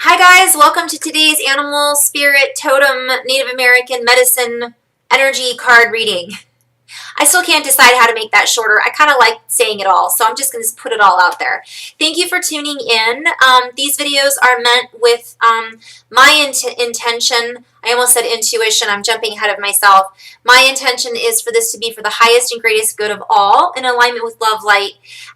Hi guys, welcome to today's Animal Spirit Totem Native American Medicine Energy card reading. I still can't decide how to make that shorter. I kind of like saying it all, so I'm just going to put it all out there. Thank you for tuning in. These videos are meant with my intention. I almost said intuition. I'm jumping ahead of myself. My intention is for this to be for the highest and greatest good of all, in alignment with love, light,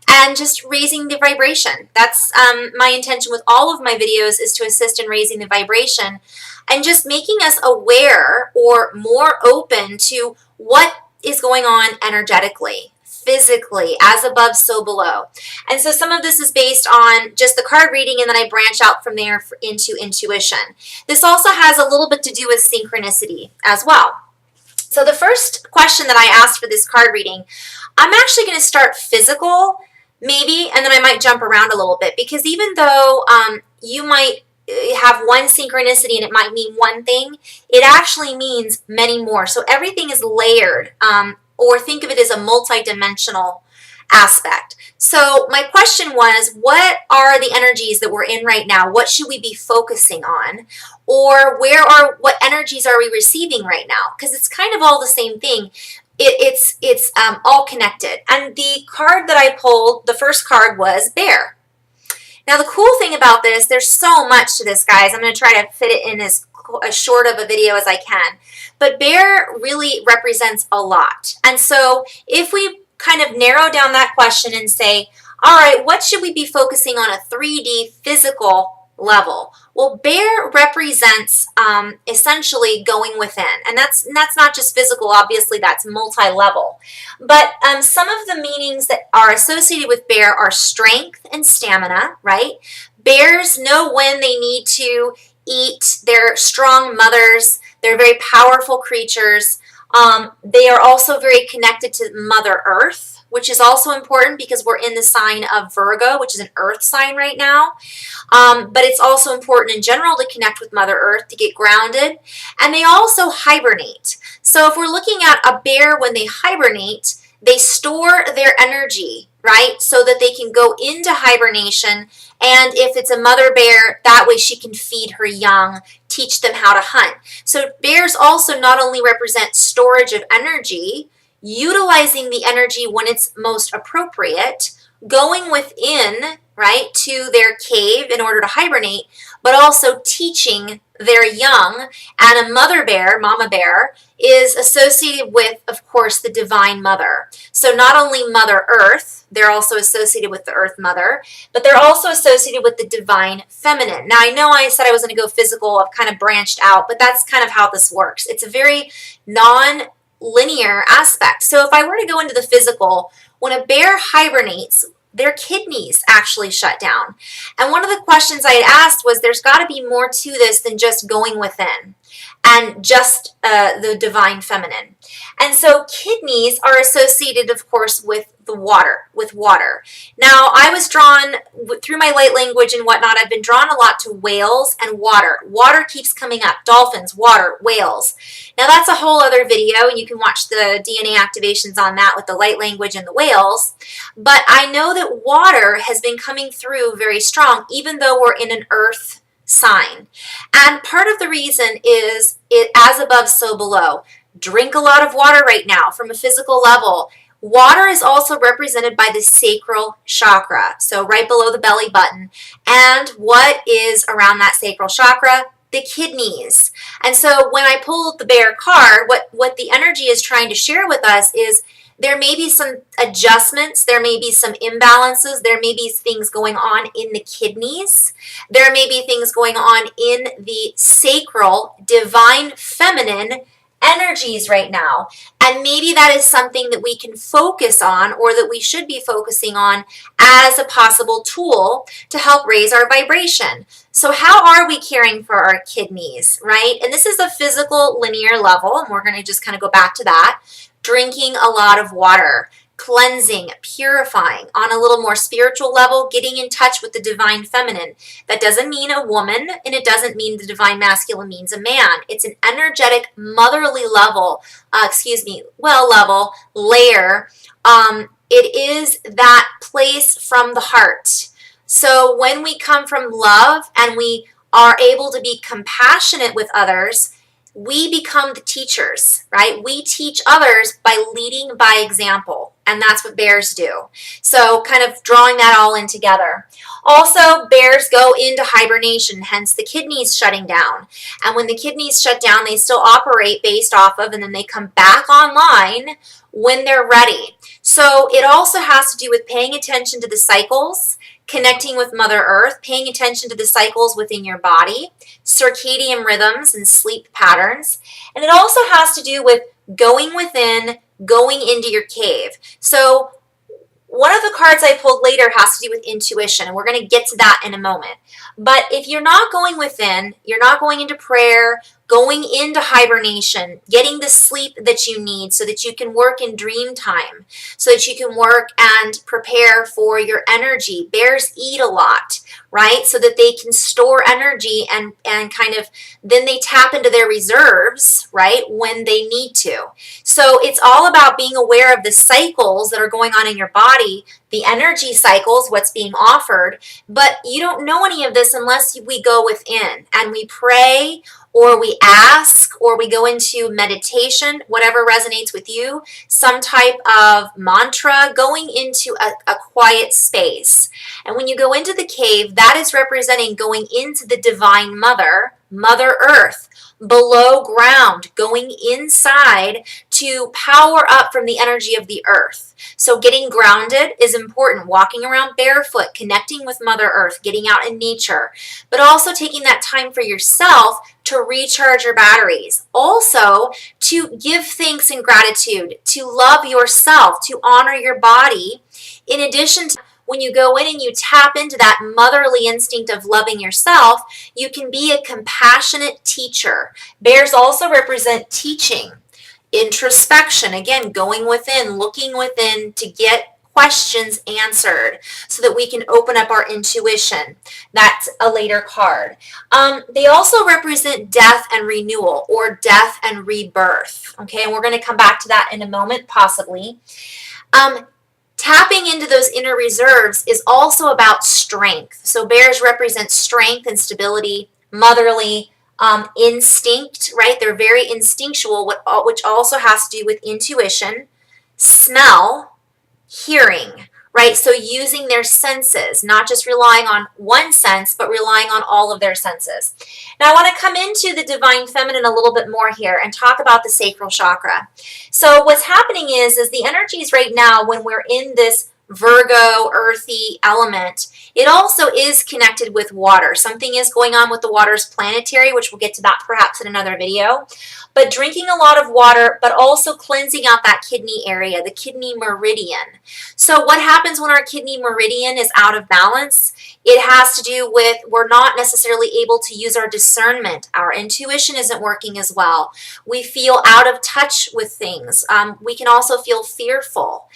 and just raising the vibration. That's my intention with all of my videos, is to assist in raising the vibration and just making us aware or more open to what is going on energetically, physically, as above, so below. And so some of this is based on just the card reading, and then I branch out from there into intuition. This also has a little bit to do with synchronicity as well. So the first question that I asked for this card reading, I'm actually going to start physical, maybe, and then I might jump around a little bit, because even though you might have one synchronicity and it might mean one thing, it actually means many more. So everything is layered, or think of it as a multi-dimensional aspect. So my question was, what are the energies that we're in right now? What should we be focusing on? Or what energies are we receiving right now? Because it's kind of all the same thing. It's all connected. And the card that I pulled, the first card, was Bear. Now, the cool thing about this, there's so much to this, guys. I'm going to try to fit it in as short of a video as I can. But Bear really represents a lot. And so if we kind of narrow down that question and say, all right, what should we be focusing on a 3D physical level? Well, Bear represents essentially going within, and that's not just physical. Obviously, that's multi-level. But some of the meanings that are associated with Bear are strength and stamina, right? Bears know when they need to eat. They're strong mothers. They're very powerful creatures. They are also very connected to Mother Earth, which is also important because we're in the sign of Virgo, which is an earth sign right now. But it's also important in general to connect with Mother Earth, to get grounded. And they also hibernate. So if we're looking at a bear when they hibernate, they store their energy, right, so that they can go into hibernation. And if it's a mother bear, that way she can feed her young, teach them how to hunt. So bears also not only represent storage of energy, utilizing the energy when it's most appropriate, going within, right, to their cave in order to hibernate, but also teaching their young. And a mother bear, mama bear, is associated with, of course, the divine mother. So not only Mother Earth, they're also associated with the Earth Mother, but they're also associated with the divine feminine. Now, I know I said I was going to go physical. I've kind of branched out, but that's kind of how this works. It's a very non-linear aspect. So if I were to go into the physical, when a bear hibernates, their kidneys actually shut down. And one of the questions I had asked was, there's got to be more to this than just going within and just the divine feminine. And so kidneys are associated, of course, with the water, Now, I was drawn, through my light language and whatnot, I've been drawn a lot to whales and water. Water keeps coming up. Dolphins, water, whales. Now, that's a whole other video, and you can watch the DNA activations on that with the light language and the whales. But I know that water has been coming through very strong, even though we're in an earth sign. And part of the reason is it as above, so below. Drink a lot of water right now from a physical level. Water is also represented by the sacral chakra, so right below the belly button. And what is around that sacral chakra? The kidneys. And so when I pulled the bear card, what the energy is trying to share with us is there may be some adjustments, there may be some imbalances, there may be things going on in the kidneys, there may be things going on in the sacral, divine feminine energies right now. And maybe that is something that we can focus on, or that we should be focusing on as a possible tool to help raise our vibration. So how are we caring for our kidneys, right? And this is a physical linear level, and we're going to just kind of go back to that. Drinking a lot of water, cleansing, purifying. On a little more spiritual level, getting in touch with the divine feminine. That doesn't mean a woman, and it doesn't mean the divine masculine means a man. It's an energetic, motherly level, layer. It is that place from the heart. So when we come from love and we are able to be compassionate with others, we become the teachers, right? We teach others by leading by example, and that's what bears do. So kind of drawing that all in together. Also, bears go into hibernation, hence the kidneys shutting down. And when the kidneys shut down, they still operate based off of, and then they come back online when they're ready. So it also has to do with paying attention to the cycles, connecting with Mother Earth, paying attention to the cycles within your body, circadian rhythms and sleep patterns. And it also has to do with going within, going into your cave. So one of the cards I pulled later has to do with intuition, and we're going to get to that in a moment. But if you're not going within, you're not going into prayer, going into hibernation, getting the sleep that you need so that you can work in dream time, so that you can work and prepare for your energy. Bears eat a lot, right? So that they can store energy and kind of, then they tap into their reserves, right, when they need to. So it's all about being aware of the cycles that are going on in your body, the energy cycles, what's being offered, but you don't know any of this unless we go within and we pray, or we ask, or we go into meditation, whatever resonates with you, some type of mantra, going into a quiet space. And when you go into the cave, that is representing going into the divine mother, Mother Earth, below ground, going inside to power up from the energy of the earth. So getting grounded is important, walking around barefoot, connecting with Mother Earth, getting out in nature, but also taking that time for yourself to recharge your batteries. Also, to give thanks and gratitude, to love yourself, to honor your body. In addition to when you go in and you tap into that motherly instinct of loving yourself, you can be a compassionate teacher. Bears also represent teaching, introspection, again, going within, looking within to get questions answered so that we can open up our intuition. That's a later card. They also represent death and renewal, or death and rebirth. Okay, and we're going to come back to that in a moment, possibly. Tapping into those inner reserves is also about strength. So bears represent strength and stability, motherly instinct, right? They're very instinctual, which also has to do with intuition, smell, hearing, right? So using their senses, not just relying on one sense, but relying on all of their senses. Now I want to come into the divine feminine a little bit more here and talk about the sacral chakra. So what's happening is the energies right now when we're in this Virgo, earthy element, it also is connected with water. Something is going on with the water's planetary, which we'll get to that perhaps in another video. But drinking a lot of water, but also cleansing out that kidney area, the kidney meridian. So what happens when our kidney meridian is out of balance? It has to do with we're not necessarily able to use our discernment. Our intuition isn't working as well. We feel out of touch with things. We can also feel fearful.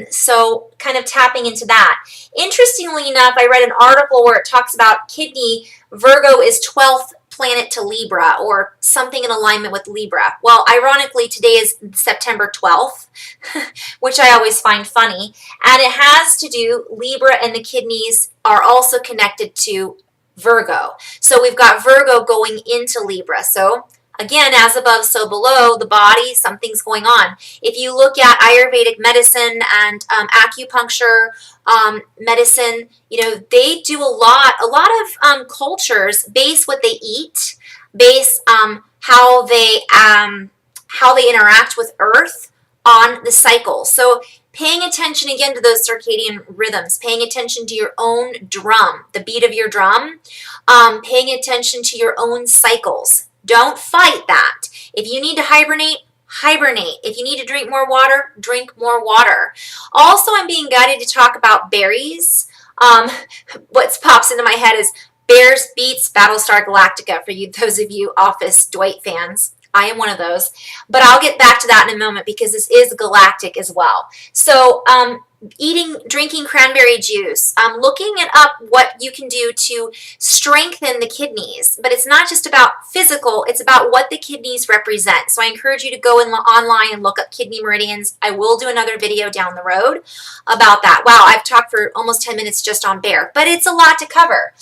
So kind of tapping into that. Interestingly enough, I read an article where it talks about kidney. Virgo is 12th planet to Libra, or something in alignment with Libra. Well, ironically, today is September 12th, which I always find funny. And it has to do, Libra and the kidneys are also connected to Virgo. So we've got Virgo going into Libra. So again, as above, so below, the body, something's going on. If you look at Ayurvedic medicine and acupuncture medicine, you know, they do a lot of cultures base what they eat, base how they interact with Earth on the cycle. So paying attention again to those circadian rhythms, paying attention to your own drum, the beat of your drum, paying attention to your own cycles. Don't fight that. If you need to hibernate, hibernate. If you need to drink more water, drink more water. Also, I'm being guided to talk about berries. What pops into my head is Bears beats Battlestar Galactica for you, those of you Office Dwight fans. I am one of those. But I'll get back to that in a moment because this is galactic as well. So drinking cranberry juice, looking it up what you can do to strengthen the kidneys. But it's not just about physical, it's about what the kidneys represent. So I encourage you to go online and look up kidney meridians. I will do another video down the road about that. Wow, I've talked for almost 10 minutes just on bear, but it's a lot to cover.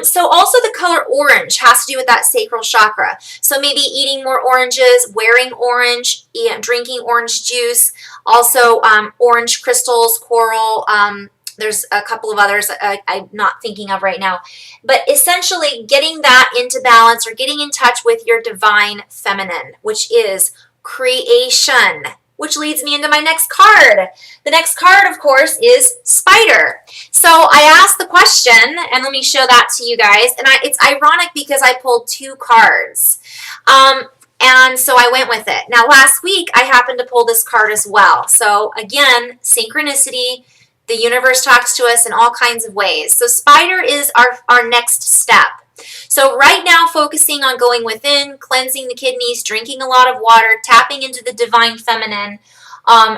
So also the color orange has to do with that sacral chakra. So maybe eating more oranges, wearing orange, drinking orange juice, also orange crystals, coral, there's a couple of others I'm not thinking of right now. But essentially getting that into balance or getting in touch with your divine feminine, which is creation, which leads me into my next card. The next card, of course, is spider. So I asked the question, and let me show that to you guys. And it's ironic because I pulled 2 cards. And so I went with it. Now, last week, I happened to pull this card as well. So again, synchronicity. The universe talks to us in all kinds of ways. So spider is our next step. So right now, focusing on going within, cleansing the kidneys, drinking a lot of water, tapping into the divine feminine,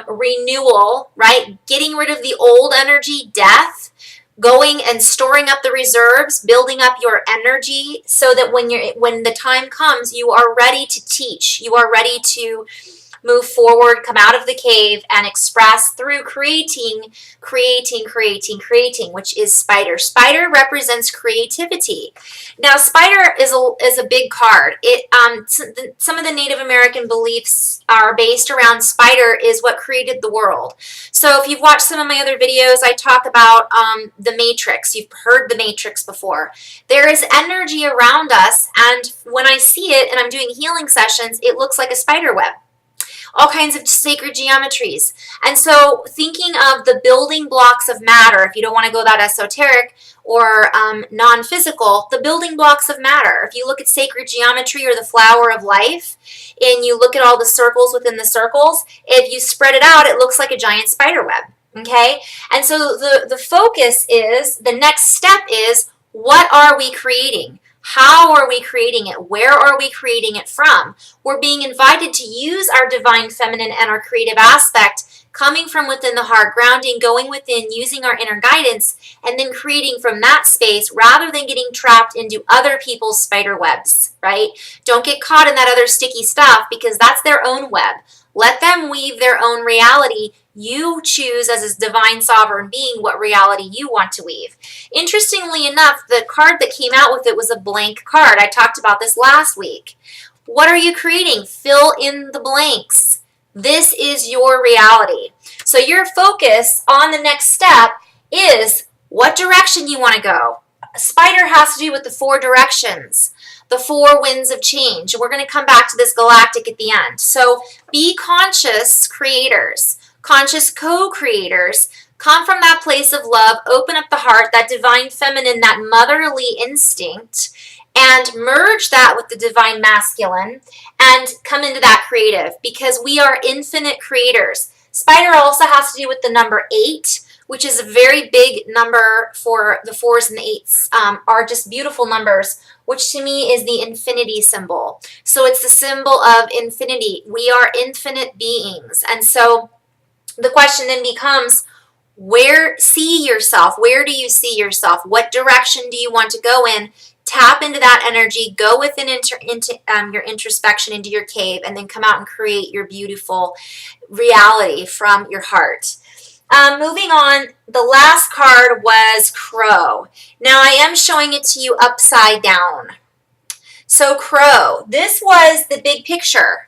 renewal, right? Getting rid of the old energy, death, going and storing up the reserves, building up your energy so that when the time comes, you are ready to teach. You are ready to move forward, come out of the cave, and express through creating, which is spider. Spider represents creativity. Now, spider is a big card. Some of the Native American beliefs are based around spider is what created the world. So if you've watched some of my other videos, I talk about the matrix. You've heard the matrix before. There is energy around us, and when I see it and I'm doing healing sessions, it looks like a spider web. All kinds of sacred geometries. And so thinking of the building blocks of matter, if you don't want to go that esoteric or non-physical, the building blocks of matter. If you look at sacred geometry or the flower of life, and you look at all the circles within the circles, if you spread it out, it looks like a giant spider web. Okay? And so the focus is, the next step is, what are we creating? How are we creating it? Where are we creating it from? We're being invited to use our divine feminine and our creative aspect, coming from within the heart, grounding, going within, using our inner guidance, and then creating from that space rather than getting trapped into other people's spider webs, right? Don't get caught in that other sticky stuff because that's their own web. Let them weave their own reality. You choose as a divine sovereign being what reality you want to weave. Interestingly enough, the card that came out with it was a blank card. I talked about this last week. What are you creating? Fill in the blanks. This is your reality. So your focus on the next step is what direction you want to go. Spider has to do with the 4 directions, the 4 winds of change. We're going to come back to this galactic at the end. So be conscious creators, conscious co-creators. Come from that place of love, open up the heart, that divine feminine, that motherly instinct, and merge that with the divine masculine and come into that creative, because we are infinite creators. Spider also has to do with the number 8, which is a very big number. For the 4s and the 8s are just beautiful numbers, which to me is the infinity symbol. So it's the symbol of infinity. We are infinite beings. And so the question then becomes, where see yourself? Where do you see yourself? What direction do you want to go in? Tap into that energy, go within your introspection, into your cave, and then come out and create your beautiful reality from your heart. Moving on, the last card was Crow. Now I am showing it to you upside down. So Crow, this was the big picture,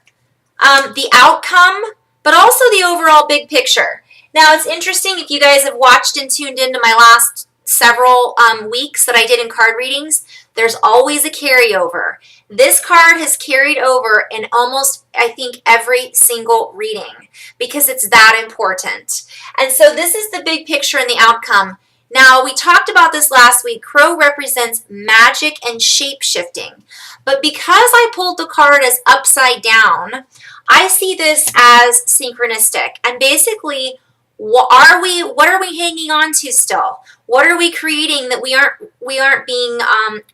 the outcome, but also the overall big picture. Now it's interesting, if you guys have watched and tuned into my last several weeks that I did in card readings, there's always a carryover. This card has carried over in almost, I think, every single reading because it's that important. And so this is the big picture and the outcome. Now, we talked about this last week. Crow represents magic and shape-shifting. But because I pulled the card as upside down, I see this as synchronistic. And basically, what are we hanging on to still? What are we creating that we aren't being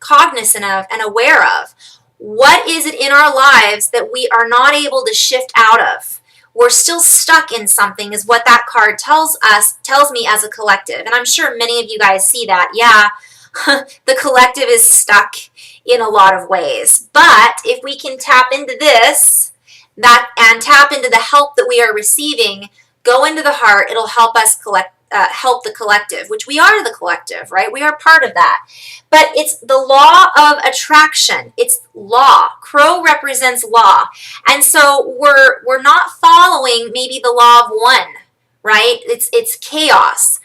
cognizant of and aware of? What is it in our lives that we are not able to shift out of? we're still stuck in something is what that card tells me as a collective. And I'm sure many of you guys see that. Yeah, the collective is stuck in a lot of ways. But if we can tap into this and tap into the help that we are receiving, go into the heart, it'll help us help the collective, which we are the collective, right? We are part of that. But it's the law of attraction. It's law. Crow represents law. And so we're not following maybe the law of one, right? It's chaos.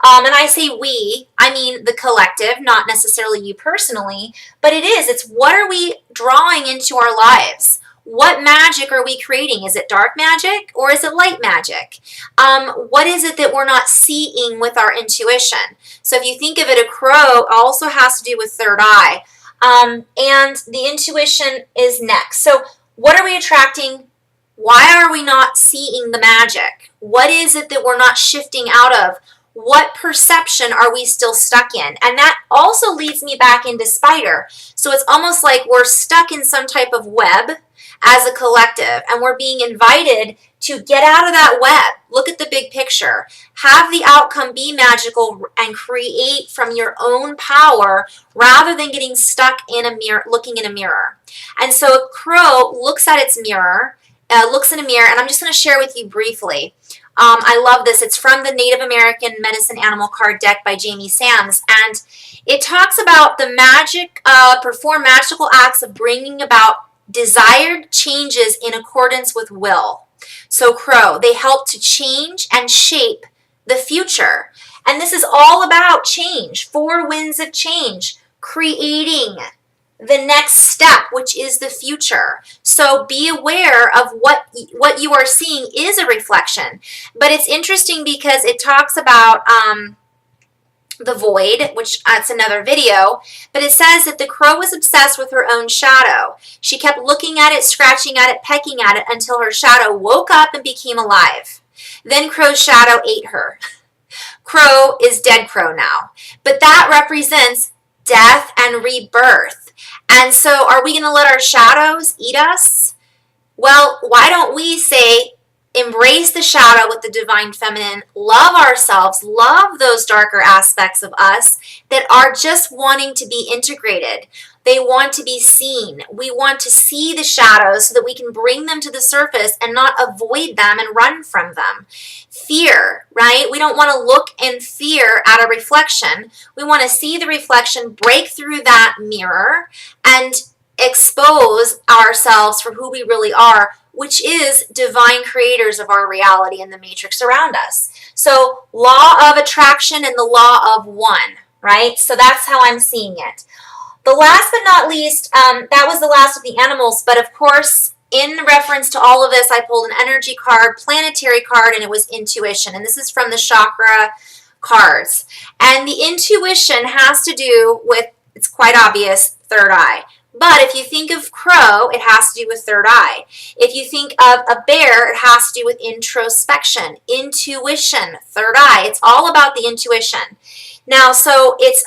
And I say we, I mean the collective, not necessarily you personally, but it's what are we drawing into our lives? What magic are we creating? Is it dark magic or is it light magic? What is it that we're not seeing with our intuition? So if you think of it, a crow also has to do with third eye. And the intuition is next. So what are we attracting? Why are we not seeing the magic? What is it that we're not shifting out of? What perception are we still stuck in? And that also leads me back into spider. So it's almost like we're stuck in some type of web as a collective, and we're being invited to get out of that web. Look at the big picture. Have the outcome be magical and create from your own power rather than getting stuck in a mirror, looking in a mirror. And so a crow looks at its mirror, looks in a mirror, and I'm just going to share with you briefly. I love this. It's from the Native American Medicine Animal Card deck by Jamie Sams, and it talks about the magic, perform magical acts of bringing about desired changes in accordance with will. So crow, they help to change and shape the future. And this is all about change, 4 winds of change, creating the next step, which is the future. So be aware of what you are seeing is a reflection. But it's interesting because it talks about the void, which that's another video, but it says that the crow was obsessed with her own shadow. She kept looking at it, scratching at it, pecking at it until her shadow woke up and became alive. Then crow's shadow ate her. Crow is dead crow now, but that represents death and rebirth. And so are we going to let our shadows eat us? Well, why don't we say, embrace the shadow with the divine feminine, love ourselves, love those darker aspects of us that are just wanting to be integrated. They want to be seen. We want to see the shadows so that we can bring them to the surface and not avoid them and run from them. Fear, right? We don't want to look in fear at a reflection. We want to see the reflection, break through that mirror, and expose ourselves for who we really are, which is divine creators of our reality and the matrix around us. So law of attraction and the law of one, right? So that's how I'm seeing it. The last but not least, that was the last of the animals, but of course, in reference to all of this, I pulled an energy card, planetary card, and it was intuition. And this is from the chakra cards. And the intuition has to do with, it's quite obvious, third eye. But if you think of crow, it has to do with third eye. If you think of a bear, it has to do with introspection, intuition, third eye. It's all about the intuition. Now, so it's,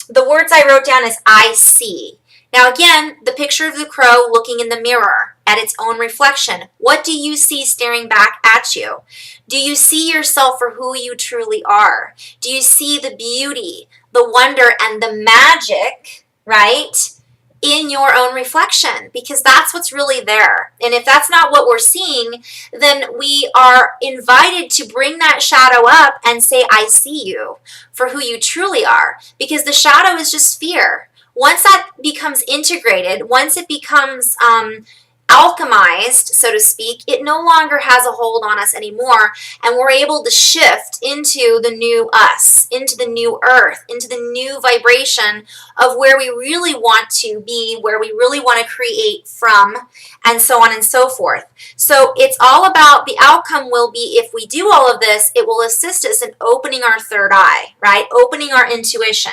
the words I wrote down is I see. Now again, the picture of the crow looking in the mirror at its own reflection. What do you see staring back at you? Do you see yourself for who you truly are? Do you see the beauty, the wonder, and the magic, right, in your own reflection? Because that's what's really there. And if that's not what we're seeing, then we are invited to bring that shadow up and say, I see you for who you truly are. Because the shadow is just fear. Once that becomes integrated, once it becomes alchemized, so to speak, it no longer has a hold on us anymore, and we're able to shift into the new us, into the new earth, into the new vibration of where we really want to be, where we really want to create from, and so on and so forth. So it's all about, the outcome will be, if we do all of this, it will assist us in opening our third eye, right? Opening our intuition.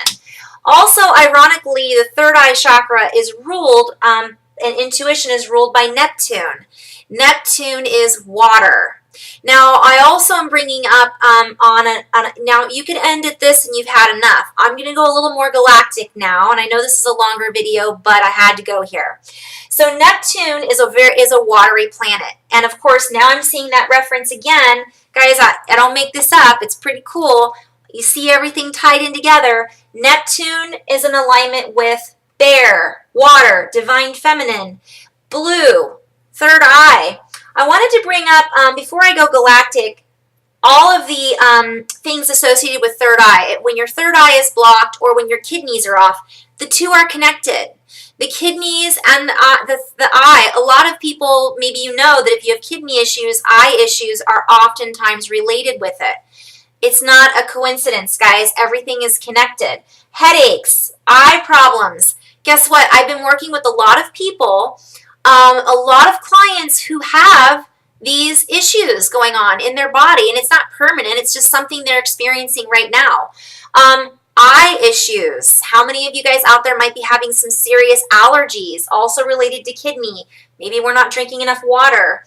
Also, ironically, the third eye chakra is ruled, and intuition is ruled by Neptune. Neptune is water, Now, I also am bringing up now you could end at this and you've had enough. I'm going to go a little more galactic now, and I know this is a longer video, but I had to go here. So Neptune is a watery planet, and of course now I'm seeing that reference again. Guys, I don't make this up. It's pretty cool. You see everything tied in together. Neptune is in alignment with bear, water, divine feminine, blue, third eye. I wanted to bring up, before I go galactic, all of the things associated with third eye. When your third eye is blocked or when your kidneys are off, the two are connected. The kidneys and the eye, a lot of people, maybe you know that if you have kidney issues, eye issues are oftentimes related with it. It's not a coincidence, guys. Everything is connected. Headaches, eye problems. Guess what? I've been working with a lot of people, a lot of clients who have these issues going on in their body, and it's not permanent. It's just something they're experiencing right now. Eye issues. How many of you guys out there might be having some serious allergies, also related to kidney? Maybe we're not drinking enough water.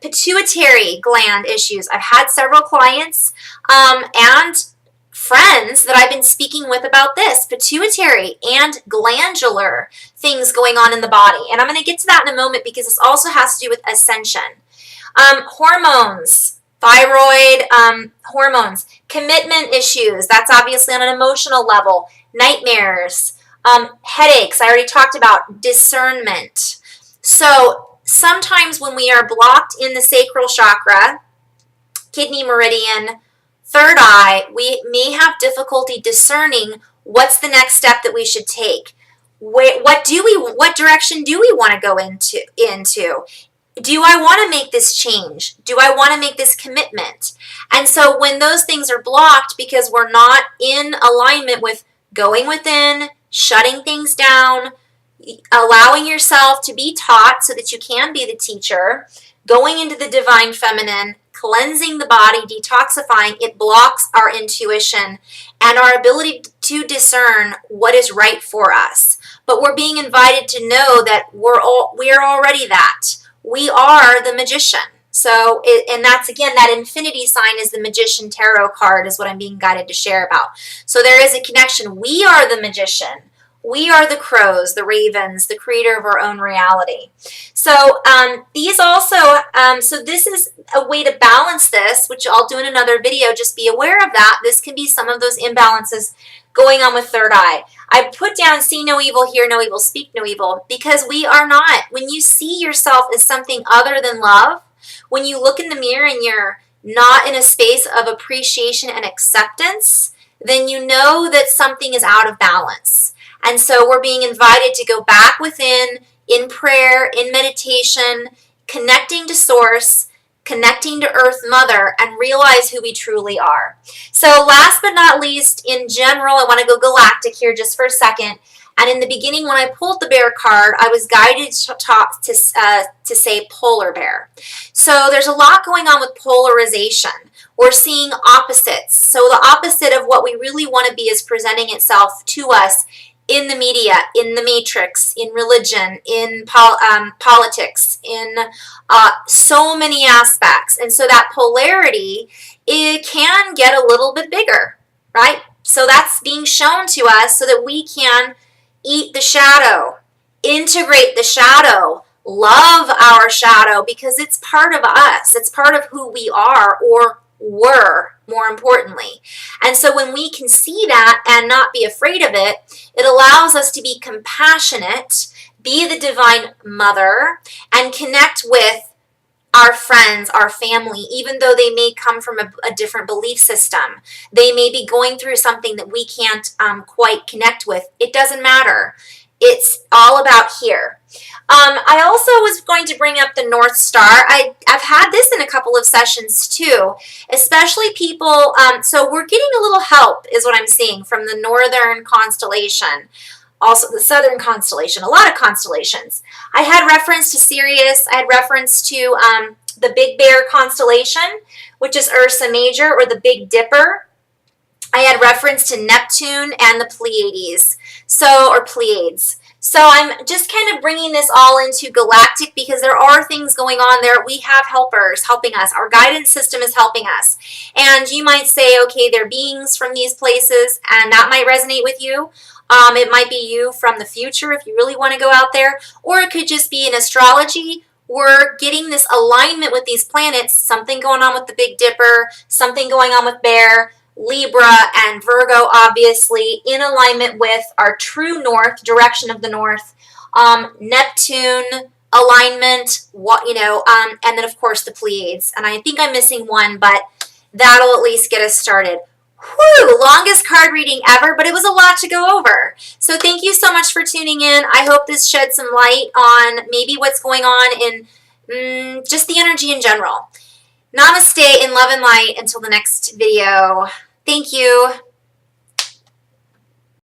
Pituitary gland issues. I've had several clients and friends that I've been speaking with about this, pituitary and glandular things going on in the body. And I'm going to get to that in a moment because this also has to do with ascension. Hormones, thyroid hormones, commitment issues. That's obviously on an emotional level. Nightmares, headaches. I already talked about discernment. So sometimes when we are blocked in the sacral chakra, kidney meridian, third eye, we may have difficulty discerning what's the next step that we should take. What direction do we want to go into? Do I want to make this change? Do I want to make this commitment? And so when those things are blocked because we're not in alignment with going within, shutting things down, allowing yourself to be taught so that you can be the teacher, going into the divine feminine, cleansing the body, detoxifying, it blocks our intuition and our ability to discern what is right for us. But we're being invited to know that we're already that. We are the magician. So, and that's again, that infinity sign is the magician tarot card is what I'm being guided to share about. So there is a connection. We are the magician. We are the crows, the ravens, the creator of our own reality. So these also, so this is a way to balance this, which I'll do in another video. Just be aware of that. This can be some of those imbalances going on with third eye. I put down see no evil, hear no evil, speak no evil, because we are not. When you see yourself as something other than love, when you look in the mirror and you're not in a space of appreciation and acceptance, then you know that something is out of balance. And so we're being invited to go back within, in prayer, in meditation, connecting to Source, connecting to Earth Mother, and realize who we truly are. So last but not least, in general, I want to go galactic here just for a second. And in the beginning, when I pulled the bear card, I was guided to talk to say polar bear. So there's a lot going on with polarization. We're seeing opposites. So the opposite of what we really want to be is presenting itself to us in the media, in the matrix, in religion, in politics, in so many aspects. And so that polarity, it can get a little bit bigger, right? So that's being shown to us so that we can eat the shadow, integrate the shadow, love our shadow, because it's part of us. It's part of who we are, or were, more importantly. And so when we can see that and not be afraid of it, it allows us to be compassionate, be the divine mother, and connect with our friends, our family, even though they may come from a different belief system. They may be going through something that we can't quite connect with. It doesn't matter. It's all about here. I also was going to bring up the North Star. I've had this in a couple of sessions too, especially people, so we're getting a little help is what I'm seeing from the Northern constellation, also the Southern constellation, a lot of constellations. I had reference to Sirius. I had reference to the Big Bear constellation, which is Ursa Major, or the Big Dipper. I had reference to Neptune and the Pleiades, or Pleiades. So I'm just kind of bringing this all into galactic because there are things going on there. We have helpers helping us. Our guidance system is helping us. And you might say, okay, they're beings from these places, and that might resonate with you. It might be you from the future if you really want to go out there, or it could just be in astrology. We're getting this alignment with these planets, something going on with the Big Dipper, something going on with Bear, Libra, and Virgo, obviously, in alignment with our true north, direction of the north, Neptune alignment, and then, of course, the Pleiades. And I think I'm missing one, but that'll at least get us started. Whew, longest card reading ever, but it was a lot to go over. So thank you so much for tuning in. I hope this shed some light on maybe what's going on in just the energy in general. Namaste in love and light until the next video. Thank you.